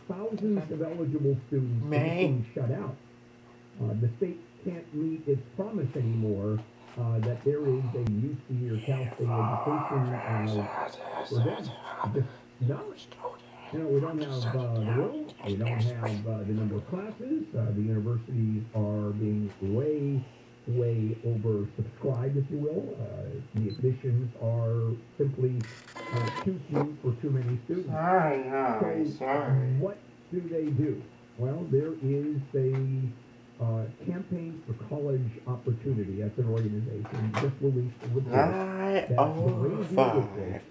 Thousands of eligible students are being shut out. The state can't meet its promise anymore that there is a UC or Cal State education for them. Just no. We don't have the room. We don't have the number of classes. The universities are being way oversubscribed, if you will. The admissions are simply too few for too many students. Sorry. What do they do? Well, there is a Campaign for College Opportunity. That's an organization just released a report that the way to deal with this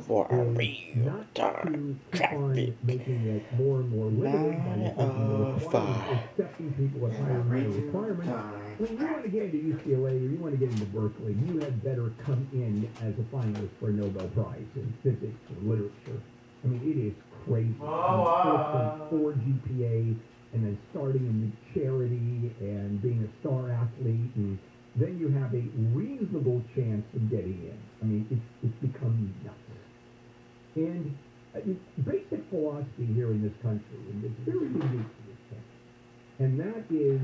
For a is real not time to keep on making it more and more limited by increasing the requirements, accepting people at higher and higher requirements. I mean, you want to get into UCLA or you want to get into Berkeley, you had better come in as a finalist for a Nobel Prize in physics or literature. I mean, it is crazy. 4.4 GPA and then starting a new charity and being a star athlete, and then you have a reasonable chance of getting in. I mean, it's become nuts. And basic philosophy here in this country, and it's very unique to this country, and that is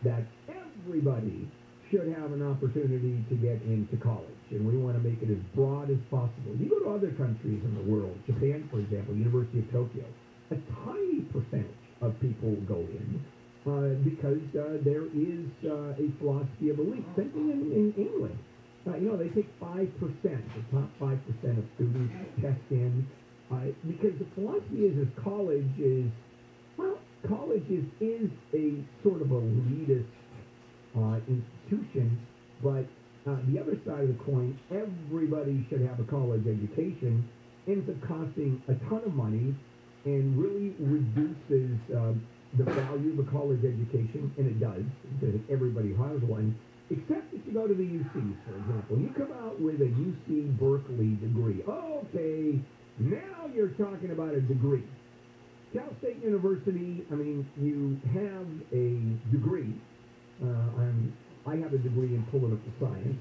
that everybody should have an opportunity to get into college, and we want to make it as broad as possible. You go to other countries in the world, Japan, for example, University of Tokyo, a tiny percentage of people go in because there is a philosophy of elite. Same thing in England. They take 5%, the top 5% of students test in, because the philosophy is college is a sort of elitist institution, but the other side of the coin, everybody should have a college education, ends up costing a ton of money and really reduces the value of a college education, and it does, because everybody has one. Except if you go to the UCs, for example. You come out with a UC Berkeley degree. Okay, now you're talking about a degree. Cal State University, I mean, you have a degree. I have a degree in political science.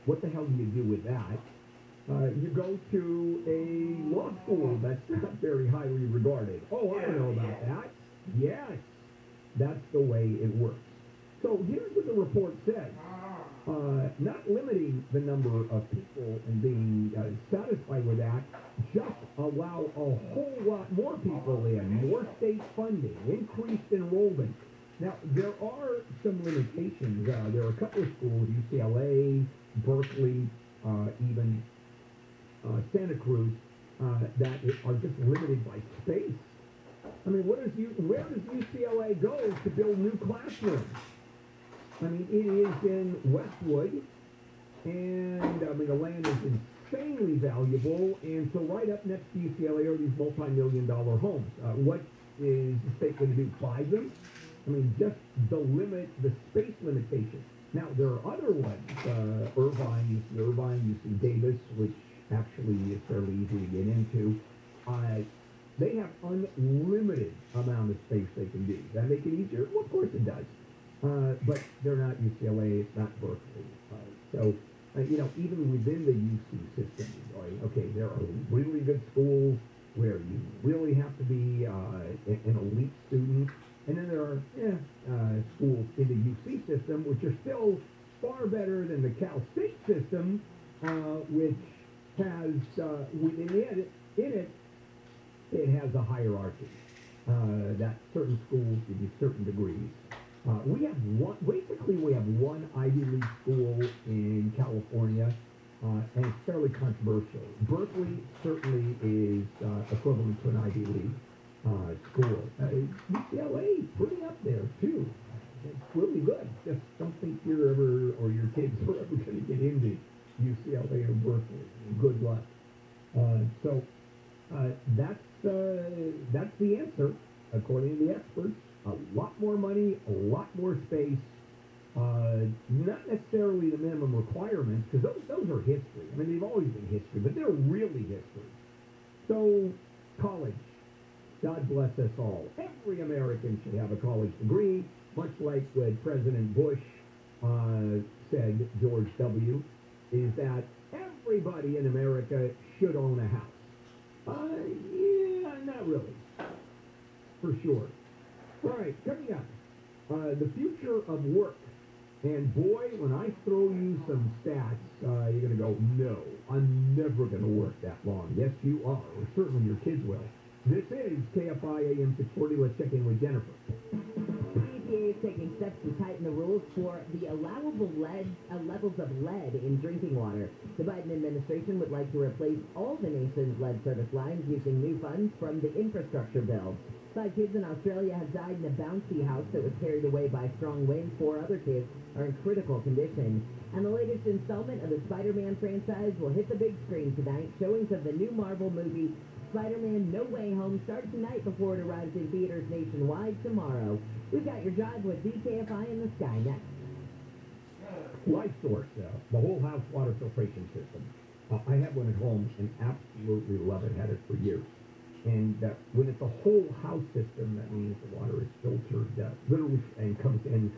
What the hell do you do with that? You go to a law school that's not very highly regarded. Oh, I don't know about that. Yes, that's the way it works. So here's what the report said. Not limiting the number of people and being satisfied with that, just allow a whole lot more people in, more state funding, increased enrollment. Now, there are some limitations. There are a couple of schools, UCLA, Berkeley, even Santa Cruz, that are just limited by space. I mean, where does UCLA go to build new classrooms? I mean, it is in Westwood, and I mean, the land is insanely valuable, and so right up next to UCLA are these multi-million-dollar homes. What is the state going to do? Buy them? I mean, just the space limitation. Now, there are other ones, Irvine, UC Davis, which actually is fairly easy to get into. They have unlimited amount of space they can do. Does that make it easier? Well, of course it does. But they're not UCLA, it's not Berkeley. So, even within the UC system, okay, there are really good schools where you really have to be an elite student. And then there are schools in the UC system which are still far better than the Cal State system, which has within it has a hierarchy that certain schools give you certain degrees. We have one Ivy League school in California, and it's fairly controversial. Berkeley certainly is equivalent to an Ivy League school. UCLA pretty up there too. It's really good. Just don't think you're ever or your kids are ever going to get into UCLA or Berkeley. Good luck. So that's the answer, according to the experts. A lot more money, a lot more space. Not necessarily the minimum requirements, because those are history. I mean, they've always been history, but they're really history. So, college. God bless us all. Every American should have a college degree, much like what President Bush said, George W., is that everybody in America should own a house. sure. All right, coming up, the future of work. And boy, when I throw you some stats, you're going to go, no, I'm never going to work that long. Yes, you are, or certainly your kids will. This is KFI AM 640. Let's check in with Jennifer. The EPA is taking steps to tighten the rules for the allowable levels of lead in drinking water. The Biden administration would like to replace all the nation's lead service lines using new funds from the infrastructure bill. 5 kids in Australia have died in a bouncy house that was carried away by strong winds. 4 other kids are in critical condition. And the latest installment of the Spider-Man franchise will hit the big screen tonight. Showings of the new Marvel movie, Spider-Man No Way Home, start tonight before it arrives in theaters nationwide tomorrow. We've got your drive with DKFI in the sky next. Life Source, the whole house water filtration system. I have one at home and absolutely love it. Had it for years. And when it's a whole house system, that means the water is filtered literally and comes in,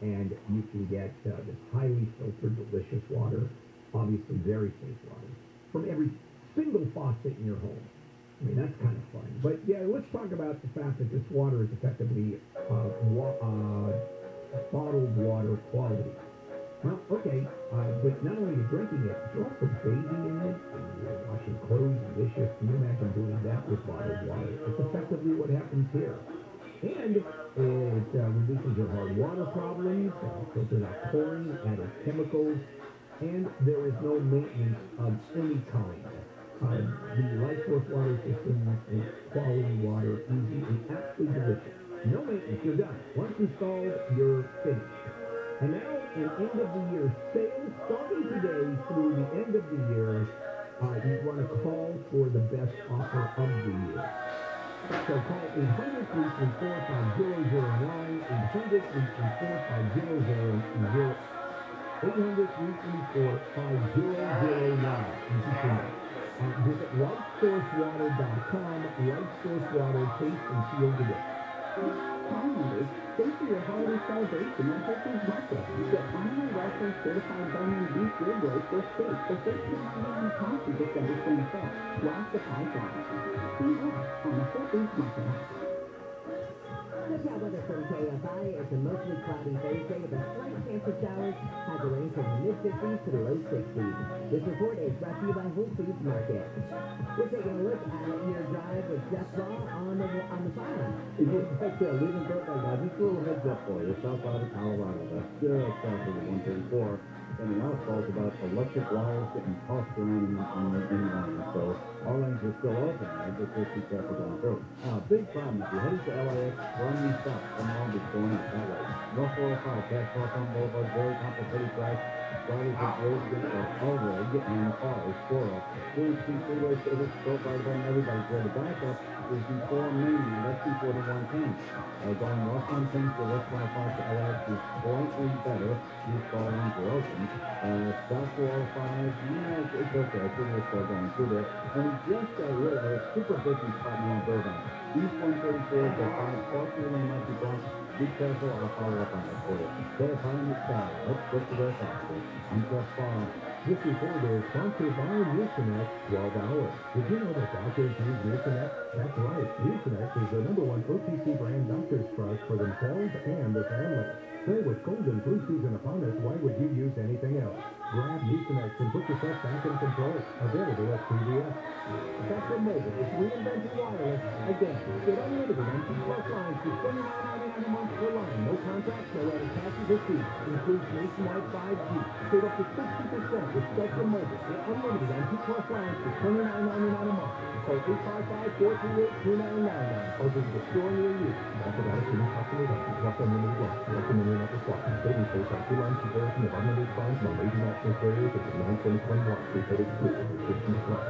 and you can get this highly filtered, delicious water, obviously very safe water, from every single faucet in your home. I mean, that's kind of fun. But yeah, let's talk about the fact that this water is effectively bottled water quality. Well, okay, but not only are you drinking it, but you're also bathing in it, and you're washing clothes and dishes. Can you imagine doing that with bottled water? It's effectively what happens here. And it reduces your hard water problems, filters out chlorine, added chemicals, and there is no maintenance of any kind. The Life Source water system is quality water, easy, and absolutely delicious. No maintenance, you're done. Once installed, you're finished. And now, an end-of-the-year sale starting today through the end of the year. You want to call for the best offer of the year. So call 800-334-5009, 800-334-5009, 800-334-5009. Visit LifeSourceWater.com. Life Source Water, taste and feel the difference. Call members, stay for your holiday celebration and Turkey's Market. Get finally licensed certified bone-in beef rib roast or steak for $13.99 coffee December 25th. Watch the pipeline. See us on the Turkey's Market House. Look out weather from KFI. It's a mostly cloudy Thursday with a slight chance of showers. Has a range from the mid-50s to the low 60s. This report is brought to you by Whole Foods Market. We're taking a look at your drive with Jeff Law on the phone. Leaving Burt right now. Just a little heads up for you. South out of Colorado. That's just south of the 134. And the outfall's about electric wires getting tossed around in line. So our lanes are still open, right? But just be careful going through. Big problem. If you're heading to LAX, run these stops. Come on, just going out that way. North 405, past Hawthorne Boulevard, very complicated drive. Drivers are road already and cars, squirrel. Doing two freeway service, so far done everybody's where the backup is before Maine, that's before the 110. Going west on 10 to west 105 to LAX is slightly better. These car lanes are open. South 405, yeah, it's okay. I think we're still going through there. And we just got rid of a super busy spot now in Burbank. East 134 to 5, partially in the Bronx. Be careful, I'll follow up on that for you. Stay upon the sky. Let's get to their faster. I'm Jeff Farr. This report is sponsored by Mucinex 12 Hours. Did you know that doctors use Mucinex? That's right. Mucinex is the #1 OTC brand doctors trust for themselves and their families. Say, with cold and flu season upon us, why would you use anything else? Grab Mucinex and put yourself back in control. Available at CVS. Spectrum Mobile is reinventing wireless again. Get unlimited on 2+ lines for $29.99 a month per line. No contracts, no added taxes or fees. Includes nationwide 5G. Save up to 60% with Spectrum Mobile. Get unlimited on 2+ lines for $29.99 a month. Call 855-438-2999 or visit the store near you. That's about it. Customer records. Plus unlimited line. Recommended not required. Savings based on 2 line comparison of unlimited plans from major national carriers at 9/2021. Prepaid exclusive. Restrictions apply.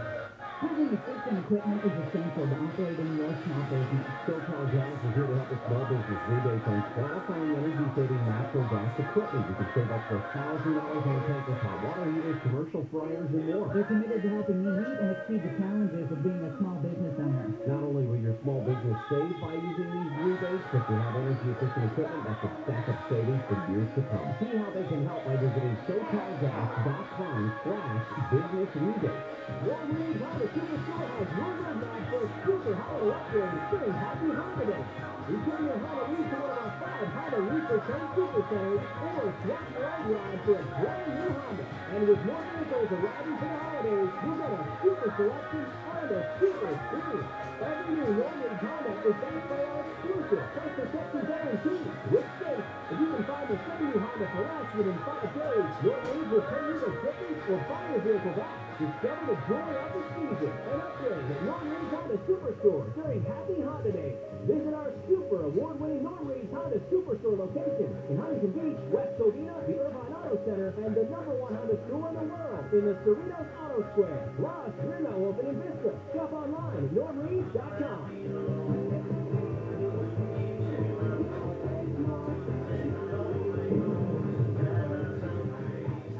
Having efficient equipment is essential to operating your small business. SoCal Gas is here to help a small business rebate on qualifying energy-saving natural gas equipment. You can save up to $1,000 on tankers, hot water heaters, commercial fryers, and more. They're committed to helping you meet and exceed the challenges of being a small business owner. Not only will your small business save by using these rebates, but you have energy-efficient equipment that could stack up savings for years to come. See how they can help by visiting SoCalGas.com/business-rebate. Your Williams Auto Superstore has one more for a super holiday upgrade. Say happy holidays. Return your Halloween to one of our 5 Halloween return super centers or swap your old ride for a brand new Honda. And with more vehicles arriving for the holidays, you'll get a super selection and a super experience. Every new Wranglers Honda is backed by our exclusive price protection guarantee. Which states, if you can find the same new Honda for less within 5 days, your Wranglers will pay you the difference or buy your vehicle back. Discover the joy of the season and upgrade at Wranglers Honda Superstore during Happy Honda Day. Visit our super award-winning Wranglers Honda Superstore location in Huntington Beach, West Covina, the Irvine Auto Center, and the #1 Honda store in the world in the Cerritos Auto Square. Plus, we're now open in Vista. Shop online at normreed.com.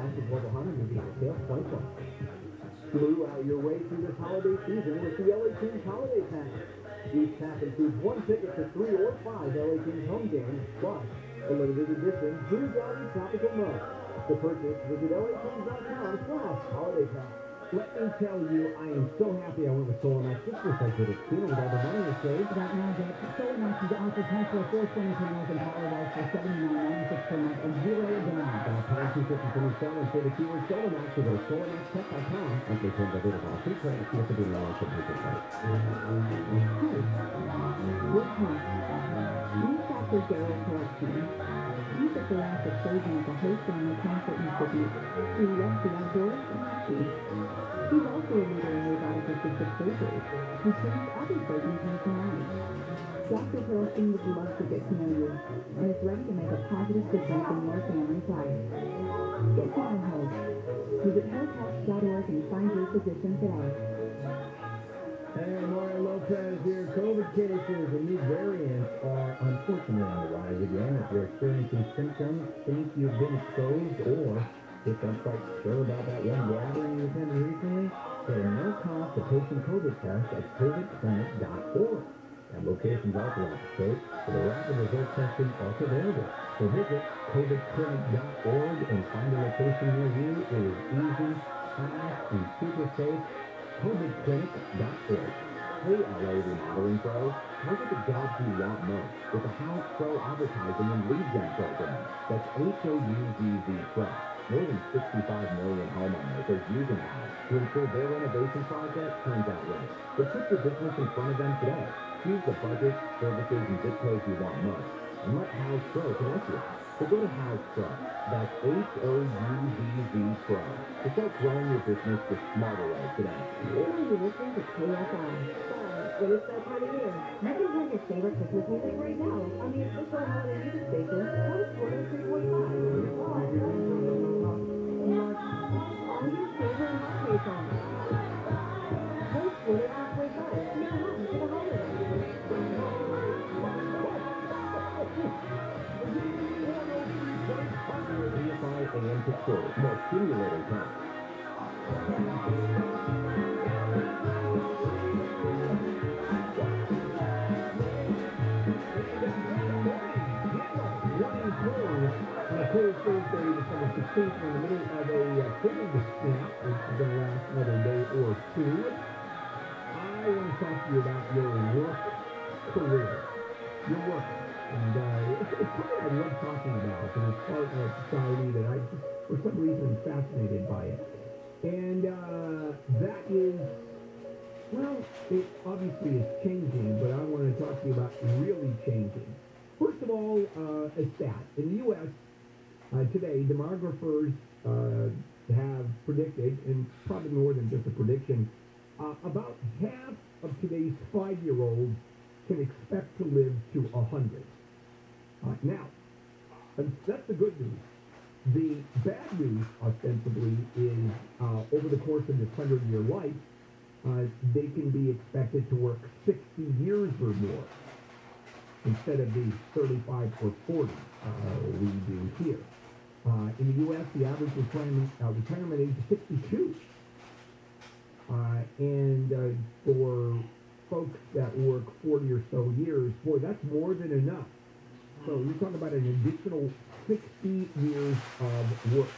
Active Mobile Honda will be for sale 2020. Slew out your way through this holiday season with the LA Kings Holiday Pack. Each pack includes 1 ticket to 3 or 5 LA Kings home games, plus a limited edition Drew Doughty Tropical Mug. To purchase, visit lakings.com/holiday pack. Let me tell you, I am so happy I went with Solomax. This was so good. It's with all the money it saved. Right now, Jack, Solomax is offering Tesla 420 panels and power walls for $79.96 per month and 0 down. Dial pound 250 from the cell and say the keyword Solomax or go to SolomaxTech.com. And they turn the video off. Free credit, see if they do not to pay for it. Good talk. Use Dr. Darrell Correction. Use the thoracic surgeon as a host family comfort institute. He loves the outdoors and happy. He's also a leader in robotic assisted surgery. He trains other surgeons nationwide. Dr. Perlstein would love to get to know you and is ready to make a positive difference in your family's life. Get to know Hope. Visit hopehhelps.org and find your physician today. Hey, Mario Lopez here. COVID cases and new variants are unfortunately on the rise again. If you're experiencing symptoms, think you've been exposed, or if I'm quite sure about that one gathering you attended recently, get a no-cost patient COVID test at covidclinic.org. And locations all throughout the state for the rapid result testing also available. So visit covidclinic.org and find a location near you. It is easy, fast, and super safe. covidclinic.org. Hey, LA remodeling pros, look at the jobs you want most with the House Pro Advertising and Lead Gen program. That's HOUZZ Pro. More than 65 million homeowners are using the house to ensure their renovation project turns out right. So put your business in front of them today. Choose the budget, services, and zip codes you want most, and let House Pro connect you. So go to House Pro. That's HOUZZ Pro. To start growing your business the smarter way today. You're listening to KFI. Well, it's that time of year. You can hear your favorite Christmas music right now on the official holiday music station, Post 103.5. All your favorite holiday songs. Post 103.5. You're home for the holidays. KFI AM to quarter. More stimulating time. Thursday, December 16th, in the middle of a football snap, which is going to last another day or two. I want to talk to you about your work career. Your work. And it's something I love talking about, and it's part of society that I just, for some reason, am fascinated by it. And that is, well, it obviously is changing, but I want to talk to you about really changing. First of all, a stat. In the U.S., today, demographers have predicted, and probably more than just a prediction, about half of today's 5-year-olds can expect to live to 100. Now, that's the good news. The bad news, ostensibly, is over the course of this 100-year life, they can be expected to work 60 years or more instead of the 35 or 40 we do here. In the U.S., the average retirement age is 62. And for folks that work 40 or so years, boy, that's more than enough. So you're talking about an additional 60 years of work.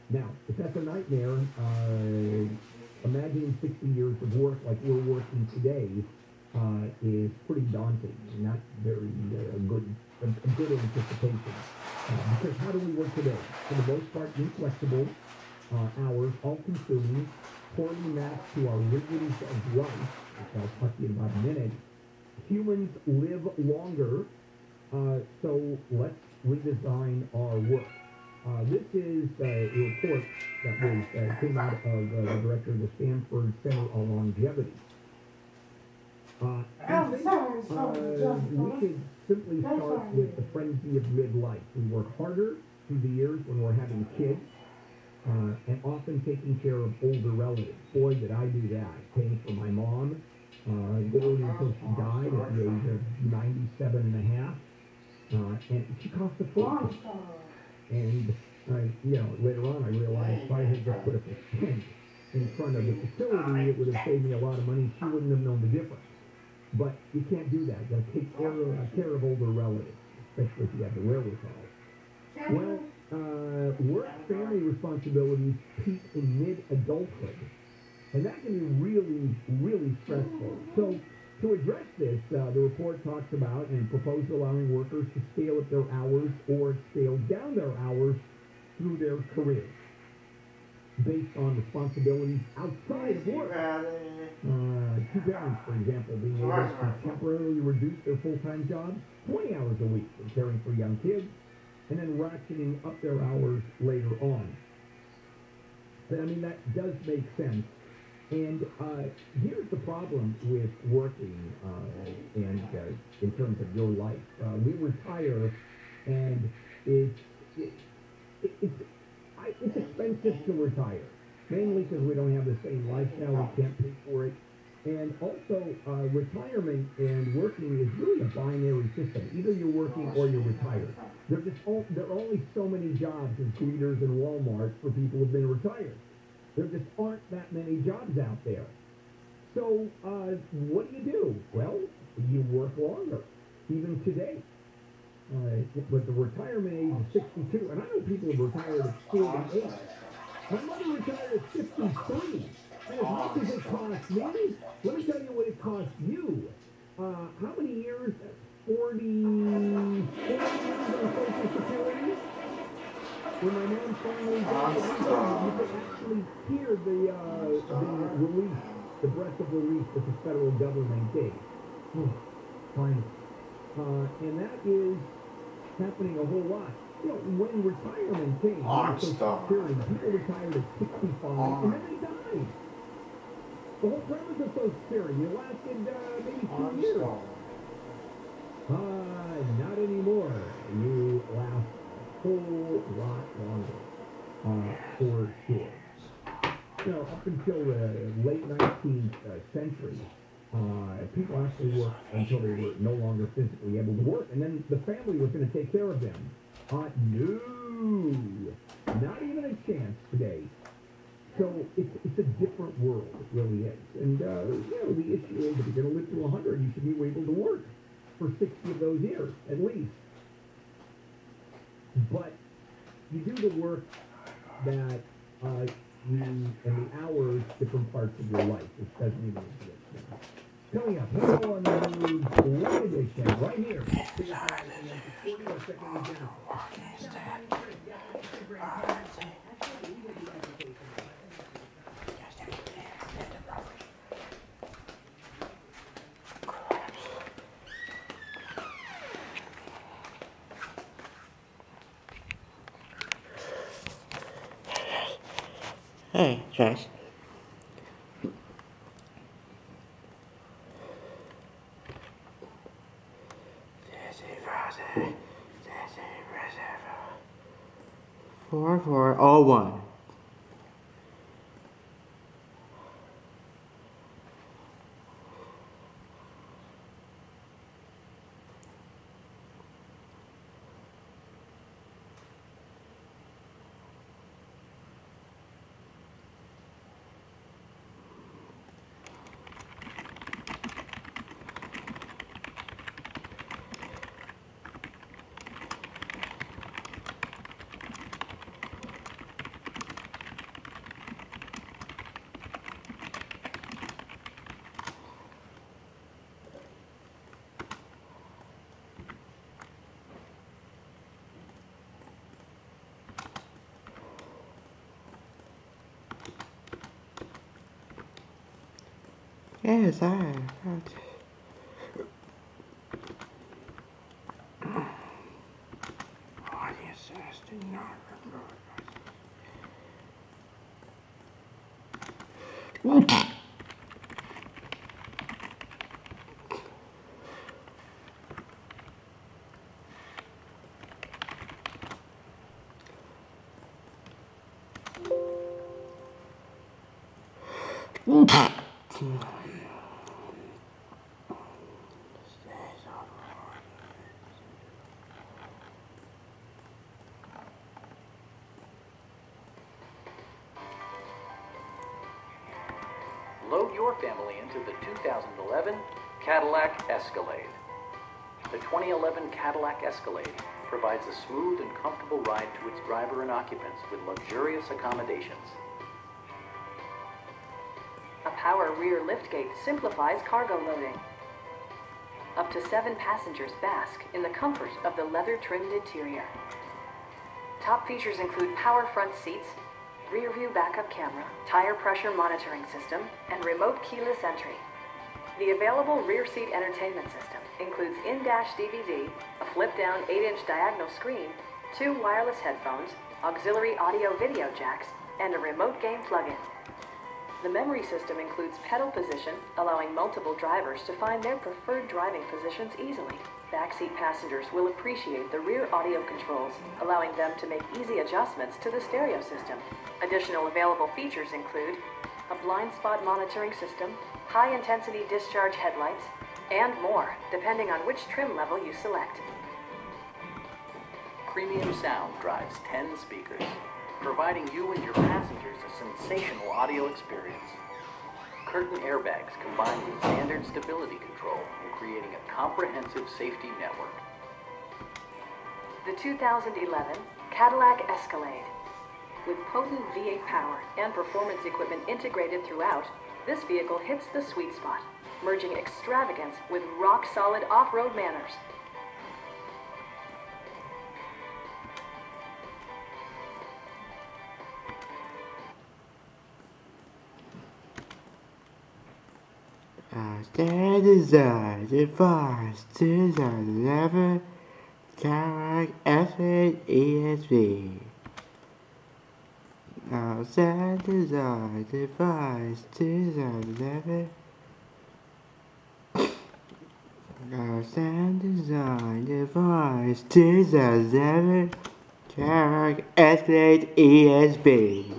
Now, if that's a nightmare, imagining 60 years of work like we're working today, is pretty daunting, not very good anticipation. Because how do we work today? For the most part, inflexible hours, all-consuming, poorly matched to our rigidity of life, which I'll talk to you about in a minute. Humans live longer, so let's redesign our work. This is a report that came out of the director of the Stanford Center on Longevity. We should simply start with the frenzy of midlife. We work harder through the years when we're having kids, and often taking care of older relatives. Boy, did I do that. Paying for my mom, literally until she died at the age of 97 and a half. And she cost a fortune. And, later on I realized if I had just put a tent in front of the facility, it would have saved me a lot of money. She wouldn't have known the difference. But you can't do that. You got to take care of older relatives, especially if you have the wherewithal. Well, work family responsibilities peak in mid-adulthood. And that can be really, really stressful. So to address this, the report talks about and proposed allowing workers to scale up their hours or scale down their hours through their careers based on responsibilities outside of work. Two parents, for example, being able to temporarily reduce their full-time jobs 20 hours a week for caring for young kids, and then ratcheting up their hours later on. But, I mean, that does make sense. And here's the problem with working and in terms of your life. We retire, and it's expensive to retire, mainly because we don't have the same lifestyle. We can't pay for it. And also, retirement and working is really a binary system. Either you're working or you're retired. There are only so many jobs as greeters in Walmart for people who've been retired. There just aren't that many jobs out there. So, what do? Well, you work longer, even today. But the retirement age is 62, and I know people who retired at 48. My mother retired at 53. And as much as it cost me, let me tell you what it cost you. How many years? 40 years on Social Security? When my mom finally died, you could actually hear the relief, the breath of relief that the federal government gave. Finally. And that is happening a whole lot. You know, when retirement came, Social Security, people retired at 65, and then they died. The whole premise of Social Security, it lasted maybe 2 years. Not anymore. You last a whole lot longer, for sure. You know, up until the late 19th century, people actually worked until they were no longer physically able to work, and then the family was going to take care of them. No, not even a chance today. So it's a different world, it really is. And, the issue is if you're going to live to 100, you should be able to work for 60 of those years, at least. But you do the work that you and the hours, different parts of your life, which doesn't even exist now. Coming up, Hello on the News, one edition, right here. Hey, Josh. Four, all one. Yes, I. Audiences do not remember. Load your family into the 2011 Cadillac Escalade. The 2011 Cadillac Escalade provides a smooth and comfortable ride to its driver and occupants with luxurious accommodations. A power rear liftgate simplifies cargo loading. Up to 7 passengers bask in the comfort of the leather-trimmed interior. Top features include power front seats, rear view backup camera, tire pressure monitoring system, and remote keyless entry. The available rear seat entertainment system includes in-dash DVD, a flip-down 8-inch diagonal screen, 2 wireless headphones, auxiliary audio-video jacks, and a remote game plug-in. The memory system includes pedal position, allowing multiple drivers to find their preferred driving positions easily. Backseat passengers will appreciate the rear audio controls, allowing them to make easy adjustments to the stereo system. Additional available features include a blind spot monitoring system, high-intensity discharge headlights, and more, depending on which trim level you select. Premium sound drives 10 speakers, providing you and your passengers a sensational audio experience. Curtain airbags combined with standard stability control and creating a comprehensive safety network. The 2011 Cadillac Escalade. With potent V8 power and performance equipment integrated throughout, this vehicle hits the sweet spot, merging extravagance with rock-solid off-road manners. That is the first 2011 Cadillac Escalade ESV. Now that is the first 2011. Now that is the first 2011 Cadillac Escalade ESV.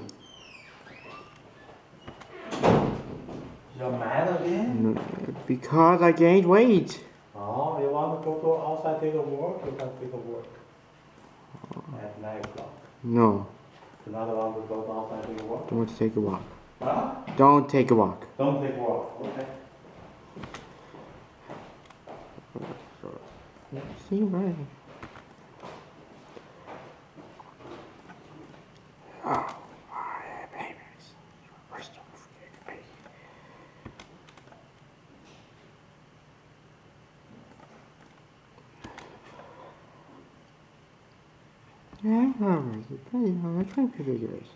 You're mad again? Because I gained weight. Oh, you want to go to outside take a walk? You can take a walk. At 9 o'clock. No, You not want to go outside take a walk? don't take a walk. Huh? Don't take a walk. Don't take a walk. Okay. See, right. Oh, babies. Yeah, it's pretty hard. Trying to figure it.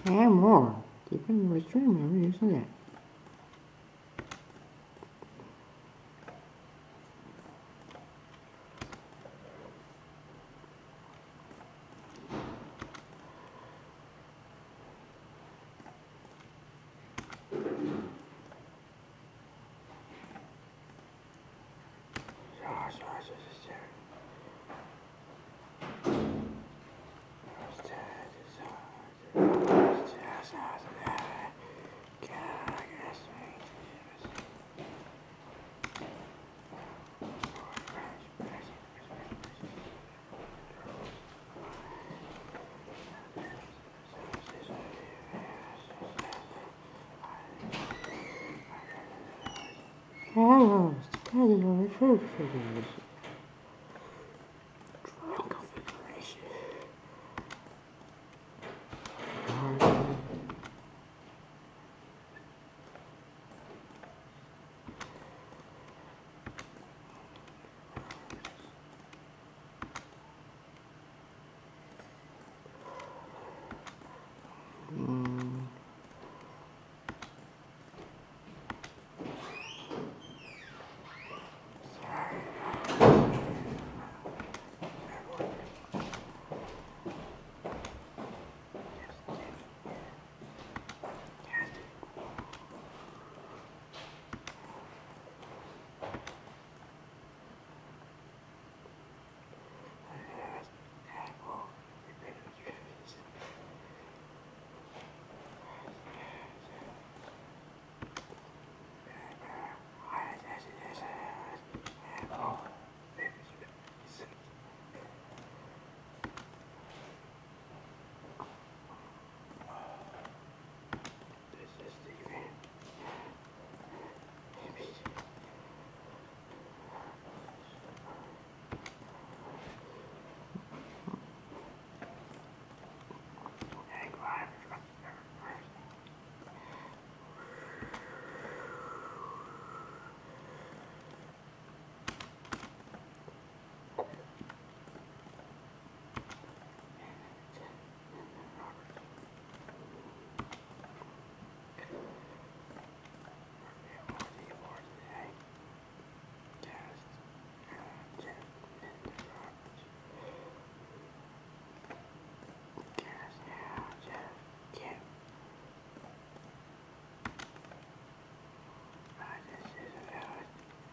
And more. Depending on which stream I'm using that.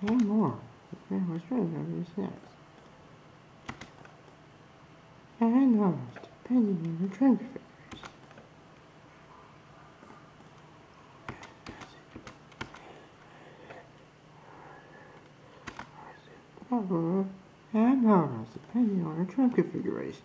and more. And what's right over this next. And others, depending on your trim configuration. And others, depending on your trim configuration.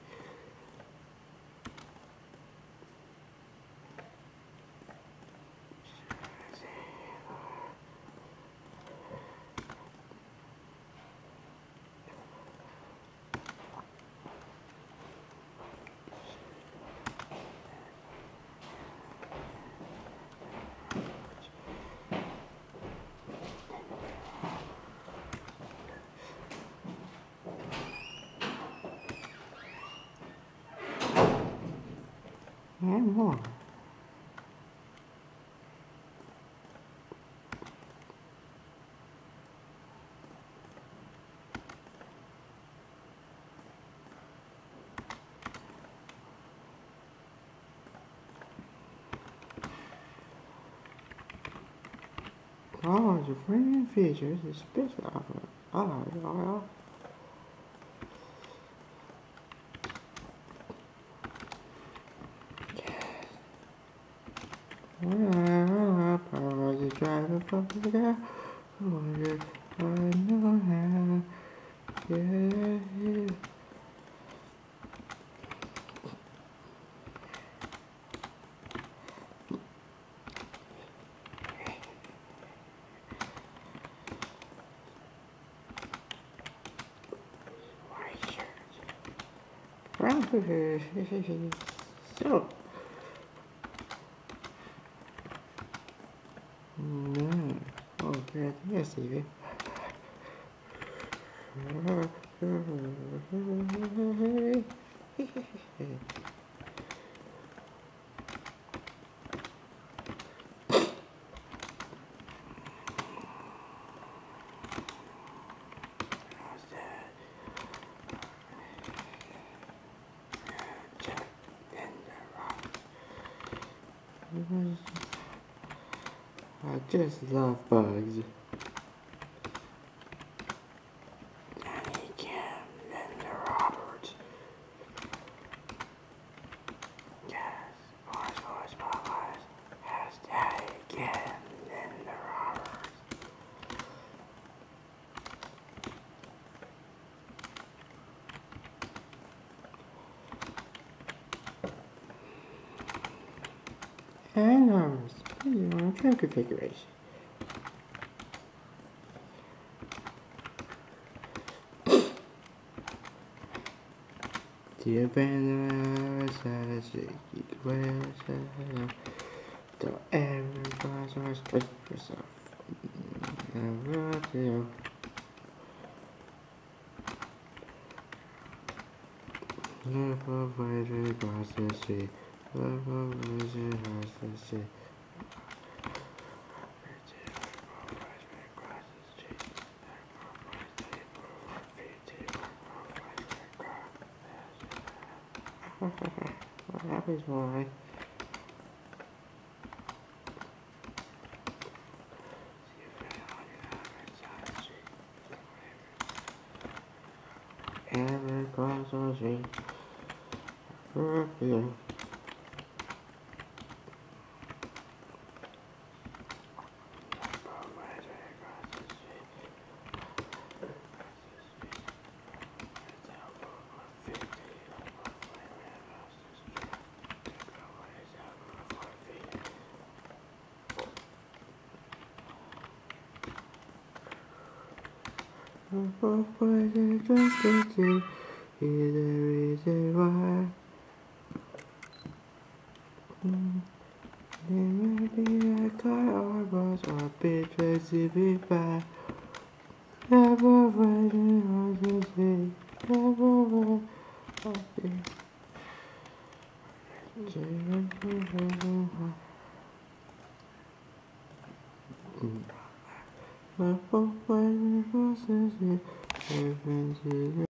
And more. All of the premium features is special offer. AIL. Power the driver from the guy. I know how. Yeah. So. No. Oh, good. Yes, Stevie. I just love bugs. Danny Kim, Linda Roberts. Yes, boys, has Danny Kim, Linda Roberts. And ours, depending on trim configuration. The advantage says you wear don't ever pass or straight yourself. Never do. Never wait across the street. Never wait across the street. What happens, boy? Ever cross the street? Yeah. Here's the reason why. There might be a car or bus or big train to be by. Never waiting on the sea. Never waiting on the sea. Never waiting on the sea.